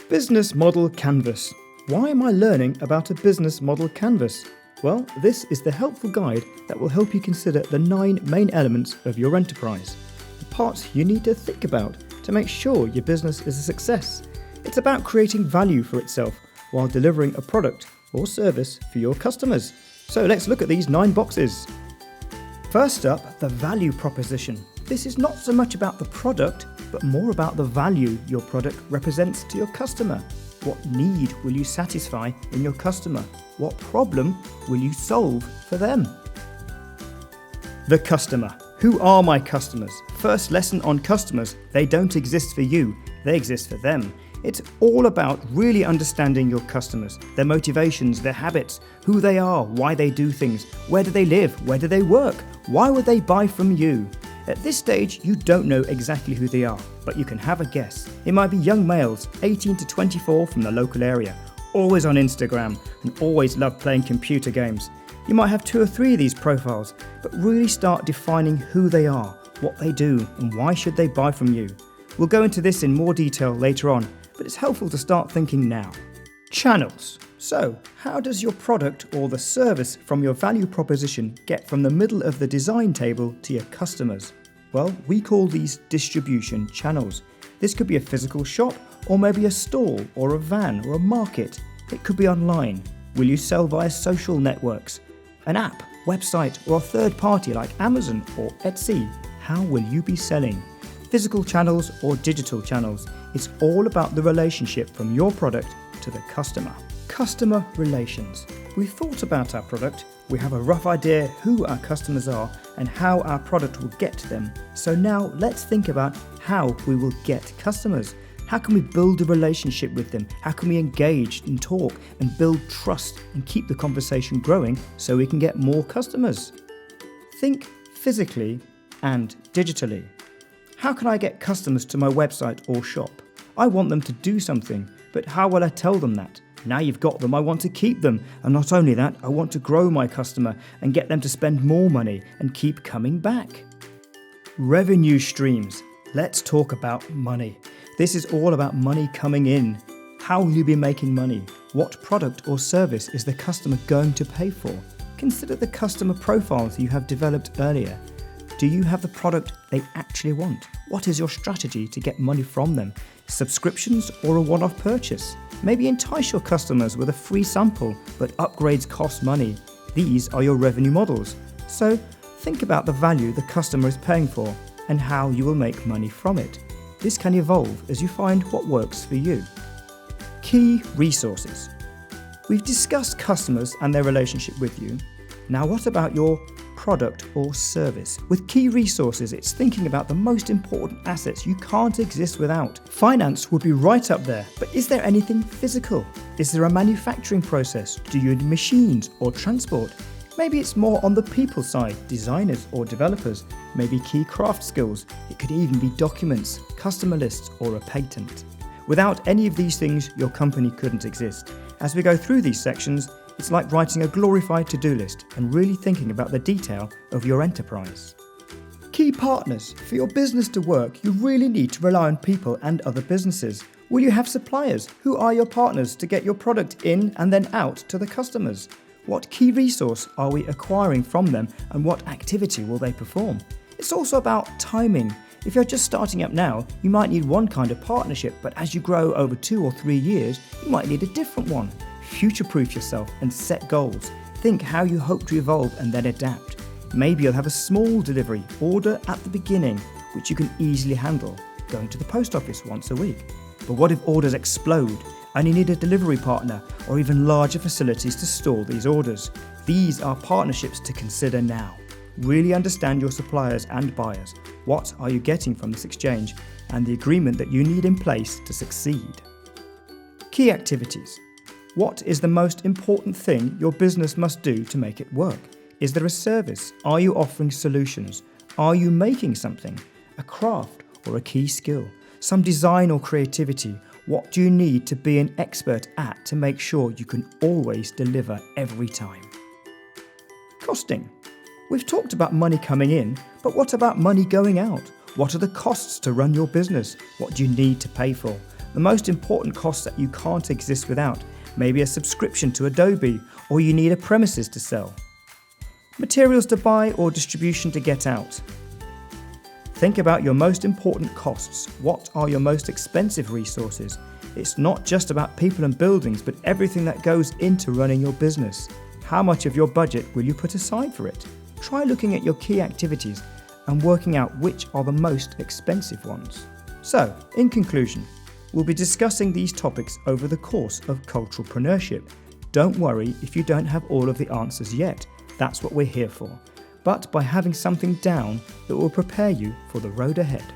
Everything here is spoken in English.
Business Model Canvas. Why am I learning about a business model canvas? Well, this is the helpful guide that will help you consider the 9 main elements of your enterprise. The parts you need to think about to make sure your business is a success. It's about creating value for itself while delivering a product or service for your customers. So let's look at these 9 boxes. First up, the value proposition. This is not so much about the product, but more about the value your product represents to your customer. What need will you satisfy in your customer? What problem will you solve for them? The customer. Who are my customers? First lesson on customers. They don't exist for you, they exist for them. It's all about really understanding your customers, their motivations, their habits, who they are, why they do things, where do they live, where do they work, why would they buy from you? At this stage, you don't know exactly who they are, but you can have a guess. It might be young males, 18 to 24 from the local area, always on Instagram and always love playing computer games. You might have 2 or 3 of these profiles, but really start defining who they are, what they do, and why should they buy from you. We'll go into this in more detail later on, but it's helpful to start thinking now. Channels. So, how does your product or the service from your value proposition get from the middle of the design table to your customers? Well, we call these distribution channels. This could be a physical shop, or maybe a stall, or a van, or a market. It could be online. Will you sell via social networks? An app, website, or a third party like Amazon or Etsy? How will you be selling? Physical channels or digital channels? It's all about the relationship from your product to the customer. Customer relations. We've thought about our product, we have a rough idea who our customers are and how our product will get to them. So now let's think about how we will get customers. How can we build a relationship with them? How can we engage and talk and build trust and keep the conversation growing so we can get more customers? Think physically and digitally. How can I get customers to my website or shop? I want them to do something, but how will I tell them that? Now you've got them, I want to keep them. And not only that, I want to grow my customer and get them to spend more money and keep coming back. Revenue streams. Let's talk about money. This is all about money coming in. How will you be making money? What product or service is the customer going to pay for? Consider the customer profiles you have developed earlier. Do you have the product they actually want? What is your strategy to get money from them? Subscriptions or a one-off purchase? Maybe entice your customers with a free sample, but upgrades cost money. These are your revenue models. So think about the value the customer is paying for and how you will make money from it. This can evolve as you find what works for you. Key resources. We've discussed customers and their relationship with you. Now what about your product or service? With key resources, it's thinking about the most important assets you can't exist without. Finance would be right up there, but is there anything physical? Is there a manufacturing process? Do you need machines or transport? Maybe it's more on the people side, designers or developers, maybe key craft skills. It could even be documents, customer lists, or a patent. Without any of these things, your company couldn't exist. As we go through these sections, it's like writing a glorified to-do list and really thinking about the detail of your enterprise. Key partners. For your business to work, you really need to rely on people and other businesses. Will you have suppliers? Who are your partners to get your product in and then out to the customers? What key resource are we acquiring from them and what activity will they perform? It's also about timing. If you're just starting up now, you might need one kind of partnership, but as you grow over 2 or 3 years, you might need a different one. Future-proof yourself and set goals. Think how you hope to evolve and then adapt. Maybe you'll have a small delivery order at the beginning, which you can easily handle, going to the post office once a week. But what if orders explode and you need a delivery partner or even larger facilities to store these orders? These are partnerships to consider now. Really understand your suppliers and buyers. What are you getting from this exchange and the agreement that you need in place to succeed? Key activities. What is the most important thing your business must do to make it work? Is there a service? Are you offering solutions? Are you making something? A craft or a key skill? Some design or creativity? What do you need to be an expert at to make sure you can always deliver every time? Costing. We've talked about money coming in, but what about money going out? What are the costs to run your business? What do you need to pay for? The most important costs that you can't exist without, maybe a subscription to Adobe, or you need a premises to sell. Materials to buy or distribution to get out. Think about your most important costs. What are your most expensive resources? It's not just about people and buildings, but everything that goes into running your business. How much of your budget will you put aside for it? Try looking at your key activities and working out which are the most expensive ones. So, in conclusion, we'll be discussing these topics over the course of Culturalpreneurship. Don't worry if you don't have all of the answers yet. That's what we're here for. But by having something down, it will prepare you for the road ahead.